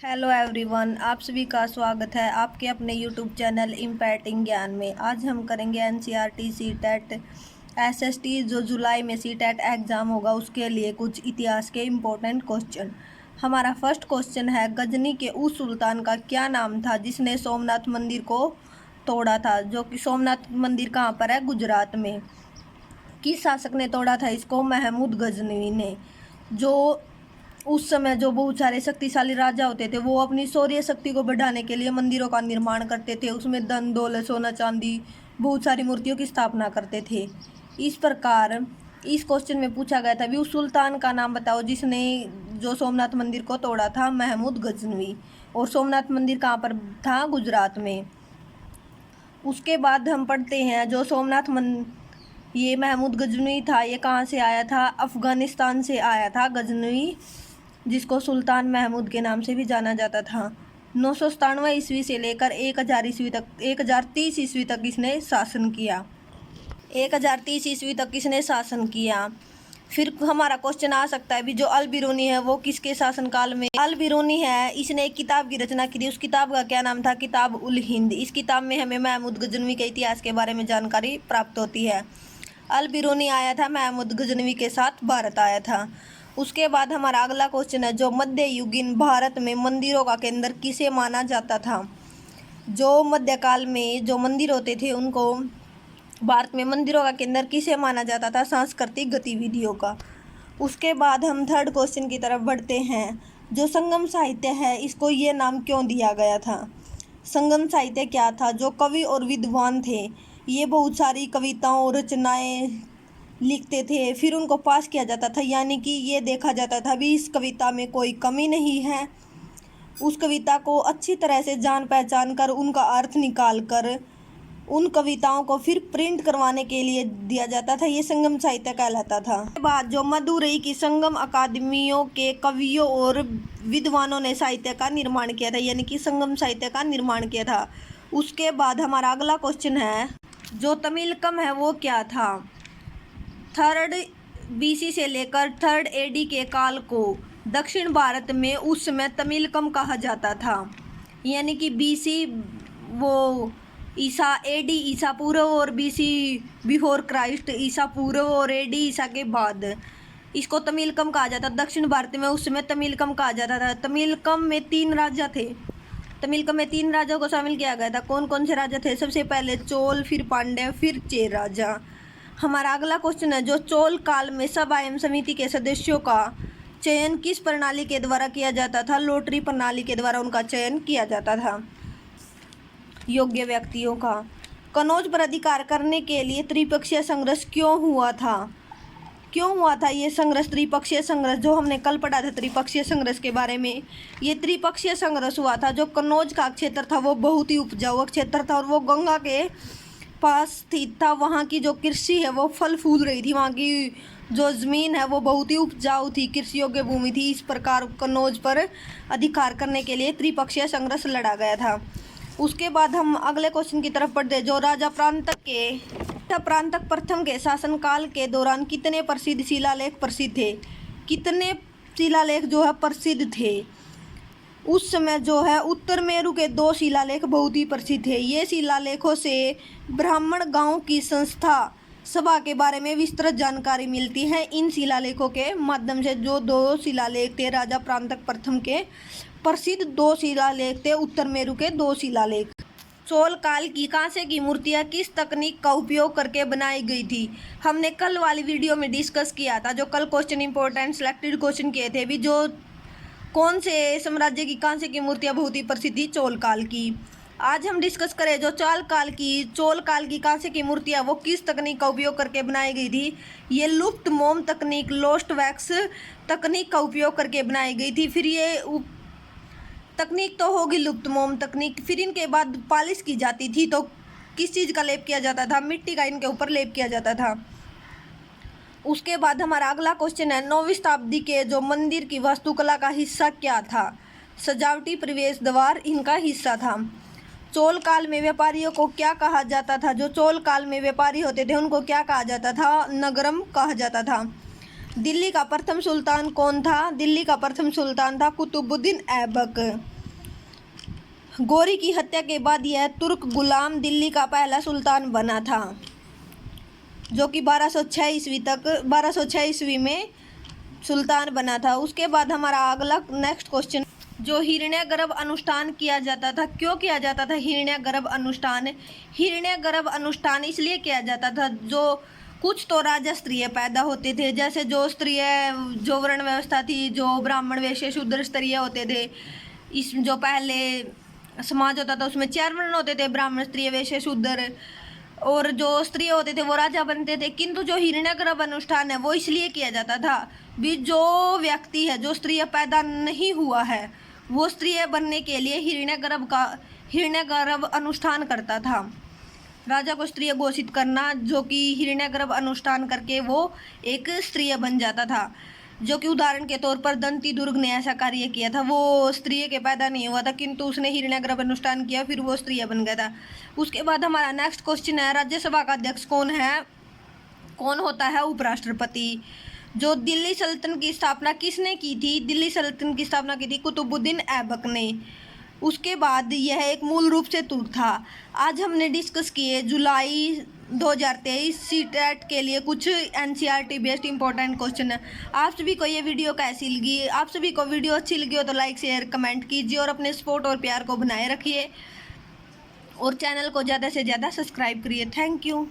Hello everyone, आप सभी का स्वागत है आपके अपने यूट्यूब चैनल इम्पैक्टिंग ज्ञान में। आज हम करेंगे एनसीईआरटी सीटेट एसएसटी जो जुलाई में सीटेट एग्ज़ाम होगा उसके लिए कुछ इतिहास के इम्पोर्टेंट क्वेश्चन। हमारा फर्स्ट क्वेश्चन है, गजनी के उस सुल्तान का क्या नाम था जिसने सोमनाथ मंदिर को तोड़ा था? जो कि सोमनाथ मंदिर कहाँ पर है? गुजरात में। किस शासक ने तोड़ा था इसको? महमूद गजनवी ने। जो उस समय जो बहुत सारे शक्तिशाली राजा होते थे वो अपनी शौर्य शक्ति को बढ़ाने के लिए मंदिरों का निर्माण करते थे। उसमें धन दौलत सोना चांदी बहुत सारी मूर्तियों की स्थापना करते थे। इस प्रकार इस क्वेश्चन में पूछा गया था भी उस सुल्तान का नाम बताओ जिसने जो सोमनाथ मंदिर को तोड़ा था। महमूद गजनवी। और सोमनाथ मंदिर कहाँ पर था? गुजरात में। उसके बाद हम पढ़ते हैं जो ये महमूद गजनवी था, ये कहाँ से आया था? अफ़गानिस्तान से आया था गजनवी, जिसको सुल्तान महमूद के नाम से भी जाना जाता था। 997 ईस्वी से लेकर 1030 ईस्वी तक इसने शासन किया। 1030 ईस्वी तक इसने शासन किया। फिर हमारा क्वेश्चन आ सकता है भी जो अल बिरूनी है वो किसके शासनकाल में? अल बिरूनी है, इसने एक किताब की रचना की थी। उस किताब का क्या नाम था? किताब उल हिंद। इस किताब में हमें महमूद गजनवी के इतिहास के बारे में जानकारी प्राप्त होती है। अल बिरूनी आया था, महमूद गजनवी के साथ भारत आया था। उसके बाद हमारा अगला क्वेश्चन है, जो मध्ययुगीन भारत में मंदिरों का केंद्र किसे माना जाता था? जो मध्यकाल में जो मंदिर होते थे उनको भारत में मंदिरों का केंद्र किसे माना जाता था? सांस्कृतिक गतिविधियों का। उसके बाद हम थर्ड क्वेश्चन की तरफ बढ़ते हैं, जो संगम साहित्य है इसको ये नाम क्यों दिया गया था? संगम साहित्य क्या था? जो कवि और विद्वान थे ये बहुत सारी कविताओं और रचनाएं लिखते थे, फिर उनको पास किया जाता था, यानी कि ये देखा जाता था भी इस कविता में कोई कमी नहीं है। उस कविता को अच्छी तरह से जान पहचान कर उनका अर्थ निकाल कर उन कविताओं को फिर प्रिंट करवाने के लिए दिया जाता था। ये संगम साहित्य कहलाता था। उसके बाद जो मदुरई की संगम अकादमियों के कवियों और विद्वानों ने साहित्य का निर्माण किया था, यानी कि संगम साहित्य का निर्माण किया था। उसके बाद हमारा अगला क्वेश्चन है, जो तमिलकम है वो क्या था? 3rd BC से लेकर 3rd AD के काल को दक्षिण भारत में उस समय तमिलकम कहा जाता था, यानी कि BC वो ईसा AD ईसा पूर्व और BC बिफोर क्राइस्ट ईसा पूर्व और AD ईसा के बाद इसको तमिलकम कहा जाता। दक्षिण भारत में उस समय तमिलकम कहा जाता था। तमिलकम में 3 राजा थे। तमिलकम में 3 राजाओं को शामिल किया गया था। कौन कौन से राजा थे? सबसे पहले चोल, फिर पांड्य, फिर चेर राजा। हमारा अगला क्वेश्चन है, जो चोल काल में सभा एवं समिति के सदस्यों का चयन किस प्रणाली के द्वारा किया जाता था? लॉटरी प्रणाली के द्वारा उनका चयन किया जाता था, योग्य व्यक्तियों का। कनौज पर अधिकार करने के लिए त्रिपक्षीय संघर्ष क्यों हुआ था? ये संघर्ष, त्रिपक्षीय संघर्ष जो हमने कल पढ़ा था त्रिपक्षीय संघर्ष के बारे में। ये त्रिपक्षीय संघर्ष हुआ था। जो कनौज का क्षेत्र था वो बहुत ही उपजाऊ क्षेत्र था और वो गंगा के पास स्थित था। वहाँ की जो कृषि है वो फल फूल रही थी। वहाँ की जो ज़मीन है वो बहुत ही उपजाऊ थी, कृषि योग्य भूमि थी। इस प्रकार कनौज पर अधिकार करने के लिए त्रिपक्षीय संघर्ष लड़ा गया था। उसके बाद हम अगले क्वेश्चन की तरफ बढ़ते हैं, जो राजा प्रांतक प्रथम के शासनकाल के दौरान कितने प्रसिद्ध शिलालेख प्रसिद्ध थे? कितने शिलालेख जो है प्रसिद्ध थे? उस समय जो है उत्तर मेरु के 2 शिलालेख बहुत ही प्रसिद्ध थे। ये शिलालेखों से ब्राह्मण गांव की संस्था सभा के बारे में विस्तृत जानकारी मिलती है। इन शिलालेखों के माध्यम से जो 2 शिलालेख थे राजा प्रांतक प्रथम के प्रसिद्ध 2 शिलालेख थे, उत्तर मेरु के 2 शिलालेख। चोल काल की कांसे की मूर्तियां किस तकनीक का उपयोग करके बनाई गई थी? हमने कल वाली वीडियो में डिस्कस किया था। जो कल क्वेश्चन इंपॉर्टेंट सिलेक्टेड क्वेश्चन किए थे भी, जो कौन से साम्राज्य की कांसे की मूर्तियां बहुत ही प्रसिद्ध थी? चोल काल की। आज हम डिस्कस करें जो चोल काल की कांसे की मूर्तियां वो किस तकनीक का उपयोग करके बनाई गई थी? ये लुप्त मोम तकनीक, लोस्ट वैक्स तकनीक का उपयोग करके बनाई गई थी। फिर ये तकनीक तो होगी लुप्त मोम तकनीक। फिर इनके बाद पॉलिश की जाती थी, तो किस चीज़ का लेप किया जाता था? मिट्टी का इनके ऊपर लेप किया जाता था। उसके बाद हमारा अगला क्वेश्चन है, 9वीं शताब्दी के जो मंदिर की वास्तुकला का हिस्सा क्या था? सजावटी प्रवेश द्वार इनका हिस्सा था। चोल काल में व्यापारियों को क्या कहा जाता था? जो चोल काल में व्यापारी होते थे उनको क्या कहा जाता था? नगरम कहा जाता था। दिल्ली का प्रथम सुल्तान कौन था? दिल्ली का प्रथम सुल्तान था कुतुबुद्दीन ऐबक। गौरी की हत्या के बाद यह तुर्क गुलाम दिल्ली का पहला सुल्तान बना था, जो कि 1206 ईस्वी में सुल्तान बना था। उसके बाद हमारा अगला नेक्स्ट क्वेश्चन, जो हिरण्यगर्भ अनुष्ठान किया जाता था, क्यों किया जाता था हिरण्यगर्भ अनुष्ठान? हिरण्यगर्भ अनुष्ठान इसलिए किया जाता था, जो कुछ तो राजा स्त्रीय पैदा होते थे, जैसे जो स्त्रीय जो वर्ण व्यवस्था थी, जो ब्राह्मण वैश्य शूद्र स्तरीय होते थे। इस जो पहले समाज होता था उसमें 4 वर्ण होते थे, ब्राह्मण स्त्रीय वैश्य शूद्र, और जो स्त्रीय होते थे वो राजा बनते थे। किंतु जो हिरण्यगर्भ अनुष्ठान है वो इसलिए किया जाता था भी जो व्यक्ति है जो स्त्रीय पैदा नहीं हुआ है वो स्त्रीय बनने के लिए हिरण्यगर्भ अनुष्ठान करता था। राजा को स्त्रीय घोषित करना, जो कि हिरण्यगर्भ अनुष्ठान करके वो एक स्त्रीय बन जाता था। जो कि उदाहरण के तौर पर दंती दुर्ग ने ऐसा कार्य किया था, वो स्त्रीय के पैदा नहीं हुआ था किंतु उसने हिरण्यगर्भ अनुष्ठान किया, फिर वो स्त्रीय बन गया था। उसके बाद हमारा नेक्स्ट क्वेश्चन है, राज्यसभा का अध्यक्ष कौन होता है? उपराष्ट्रपति। जो दिल्ली सल्तनत की स्थापना किसने की थी? दिल्ली सल्तनत की स्थापना की थी कुतुबुद्दीन ऐबक ने। उसके बाद यह एक मूल रूप से तुर्क था। आज हमने डिस्कस किए जुलाई 2023 सीटेट के लिए कुछ एनसीईआरटी बेस्ड इंपॉर्टेंट क्वेश्चन है। आप सभी को ये वीडियो कैसी लगी? आप सभी को वीडियो अच्छी लगी हो तो लाइक शेयर कमेंट कीजिए और अपने सपोर्ट और प्यार को बनाए रखिए और चैनल को ज़्यादा से ज़्यादा सब्सक्राइब करिए। Thank you.